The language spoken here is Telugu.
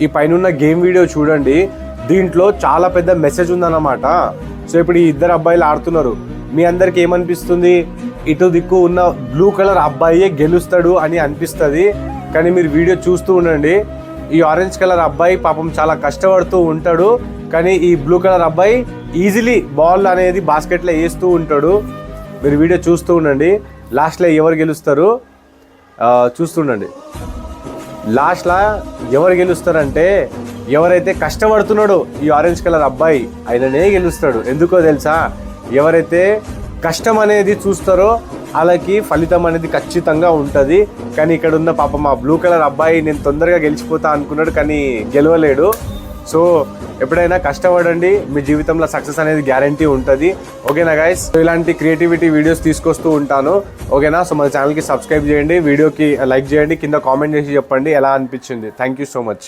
ఈ పైన గేమ్ వీడియో చూడండి, దీంట్లో చాలా పెద్ద మెసేజ్ ఉందన్నమాట. సో ఇప్పుడు ఈ ఇద్దరు అబ్బాయిలు ఆడుతున్నారు. మీ అందరికి ఏమనిపిస్తుంది? ఇటు దిక్కు ఉన్న బ్లూ కలర్ అబ్బాయే గెలుస్తాడు అని అనిపిస్తుంది. కానీ మీరు వీడియో చూస్తూ ఉండండి. ఈ ఆరెంజ్ కలర్ అబ్బాయి పాపం చాలా కష్టపడుతూ ఉంటాడు, కానీ ఈ బ్లూ కలర్ అబ్బాయి ఈజీలీ బాల్ అనేది బాస్కెట్లో వేస్తూ ఉంటాడు. మీరు వీడియో చూస్తూ ఉండండి. లాస్ట్లో ఎవరు గెలుస్తారు చూస్తుండండి. లాస్ట్లో ఎవరు గెలుస్తారంటే ఎవరైతే కష్టపడుతున్నాడో ఈ ఆరెంజ్ కలర్ అబ్బాయి ఆయననే గెలుస్తాడు. ఎందుకో తెలుసా? ఎవరైతే కష్టం అనేది చూస్తారో వాళ్ళకి ఫలితం అనేది ఖచ్చితంగా ఉంటుంది. కానీ ఇక్కడ ఉన్న పాపం ఆ బ్లూ కలర్ అబ్బాయి నేను తొందరగా గెలిచిపోతా అనుకున్నాడు, కానీ గెలవలేడు. సో ఎప్పుడైనా కష్టపడండి, మీ జీవితంలో సక్సెస్ అనేది గ్యారంటీ ఉంటుంది. ఓకేనా గైస్? ఇలాంటి క్రియేటివిటీ వీడియోస్ తీసుకొస్తూ ఉంటాను. ఓకేనా? సో మన ఛానల్కి సబ్స్క్రైబ్ చేయండి, వీడియోకి లైక్ చేయండి, కింద కామెంట్ చేసి చెప్పండి ఎలా అనిపించింది. Thank you so much.